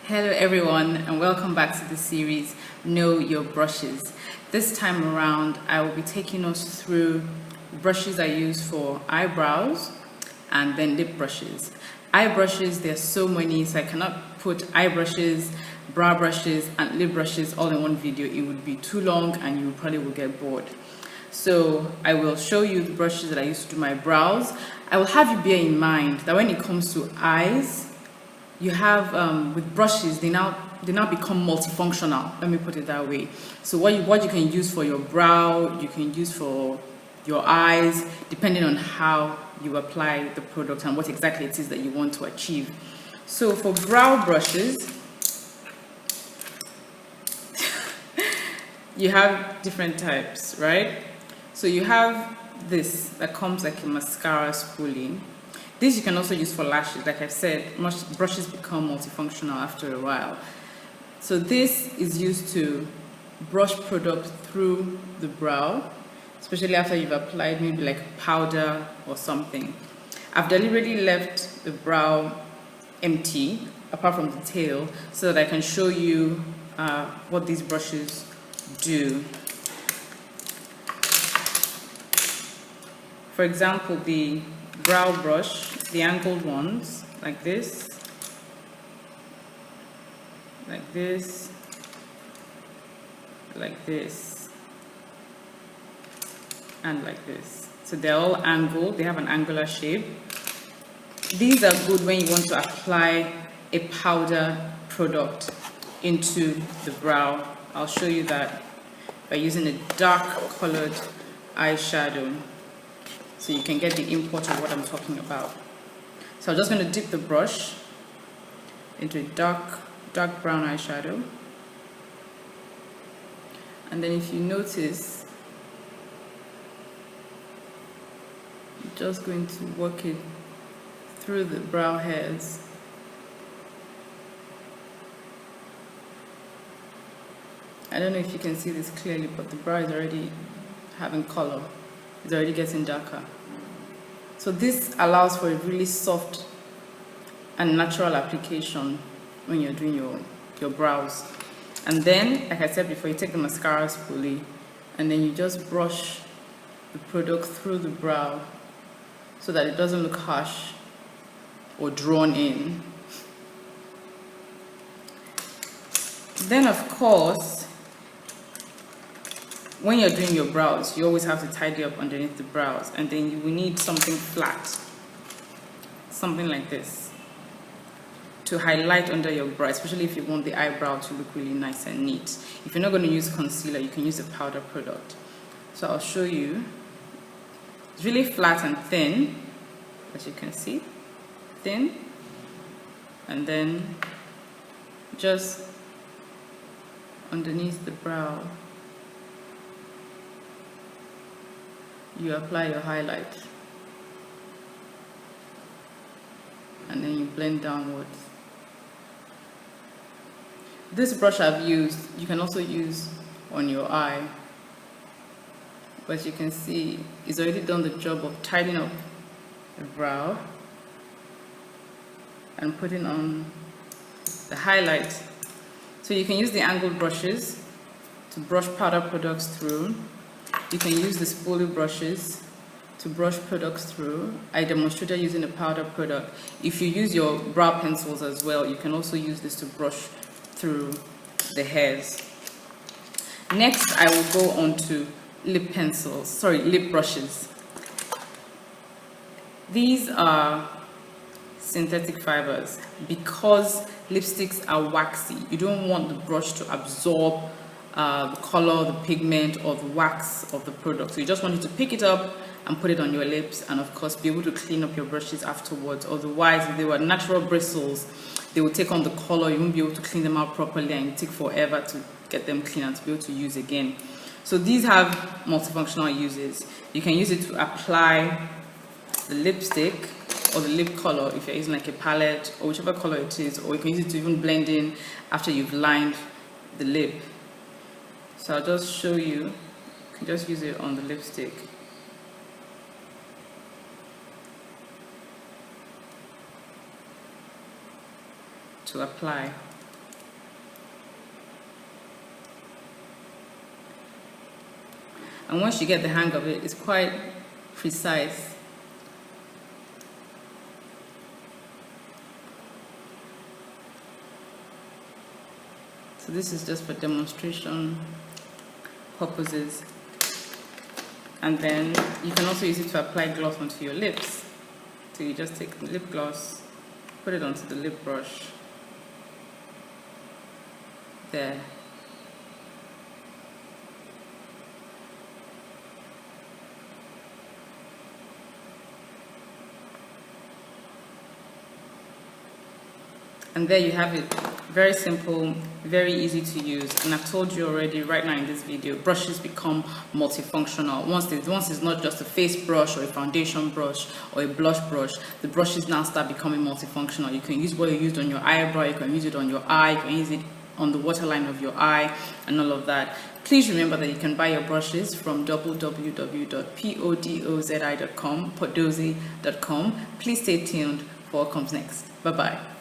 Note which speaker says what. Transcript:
Speaker 1: Hello everyone, and welcome back to the series Know Your Brushes. This time around I will be taking us through brushes I use for eyebrows and then lip brushes. Eye brushes, there's so many, so I cannot put eye brushes, brow brushes and lip brushes all in one video. It would be too long and you probably will get bored. So I will show you the brushes that I use to do my brows. I will have you bear in mind that when it comes to eyes, you have with brushes, they now become multifunctional. Let me put it that way. So what you can use for your brow, you can use for your eyes, depending on how you apply the product and what exactly it is that you want to achieve. So for brow brushes, you have different types, right? So you have this that comes like a mascara spoolie. This you can also use for lashes. Like I've said, brushes become multifunctional after a while. So this is used to brush product through the brow, especially after you've applied maybe like powder or something. I've deliberately left the brow empty, apart from the tail, so that I can show you what these brushes do. For example, the brow brush, the angled ones, like this, like this, like this, and like this. So they're all angled, they have an angular shape. These are good when you want to apply a powder product into the brow. I'll show you that by using a dark colored eyeshadow, so you can get the import of what I'm talking about. So I'm just going to dip the brush into a dark brown eyeshadow, and then if you notice, I'm just going to work it through the brow hairs. I don't know if you can see this clearly, but the brow is already having color. It's already getting darker. So this allows for a really soft and natural application when you're doing your brows. And then, like I said before, you take the mascara spoolie and then you just brush the product through the brow so that it doesn't look harsh or drawn in. Then of course, when you're doing your brows, you always have to tidy up underneath the brows, and then you will need something flat, something like this, to highlight under your brow, especially if you want the eyebrow to look really nice and neat. If you're not going to use concealer, you can use a powder product. So I'll show you. It's really flat and thin, as you can see, thin, and then just underneath the brow, you apply your highlight, and then you blend downwards. This brush I've used, you can also use on your eye, but you can see it's already done the job of tidying up the brow and putting on the highlight. So you can use the angled brushes to brush powder products through. You can use the spoolie brushes to brush products through. I demonstrated using a powder product. If you use your brow pencils as well, you can also use this to brush through the hairs. Next, I will go on to lip brushes. These are synthetic fibers. Because lipsticks are waxy, you don't want the brush to absorb the color, the pigment, or the wax of the product. So you just want you to pick it up and put it on your lips, and of course be able to clean up your brushes afterwards. Otherwise, if they were natural bristles, they will take on the color. You won't be able to clean them out properly, and it take forever to get them clean and to be able to use again. So these have multifunctional uses. You can use it to apply the lipstick or the lip color if you're using like a palette or whichever color it is, or you can use it to even blend in after you've lined the lip. So I'll just show you. You can just use it on the lipstick. To apply. And once you get the hang of it, it's quite precise. So this is just for demonstration purposes. And then you can also use it to apply gloss onto your lips. So you just take the lip gloss, put it onto the lip brush. There. And there you have it. Very simple, very easy to use. And I've told you already right now in this video, brushes become multifunctional. Once it's not just a face brush or a foundation brush or a blush brush, the brushes now start becoming multifunctional. You can use what you used on your eyebrow, you can use it on your eye, you can use it on the waterline of your eye and all of that. Please remember that you can buy your brushes from www.podozi.com, Podozi.com. Please stay tuned for what comes next. Bye-bye.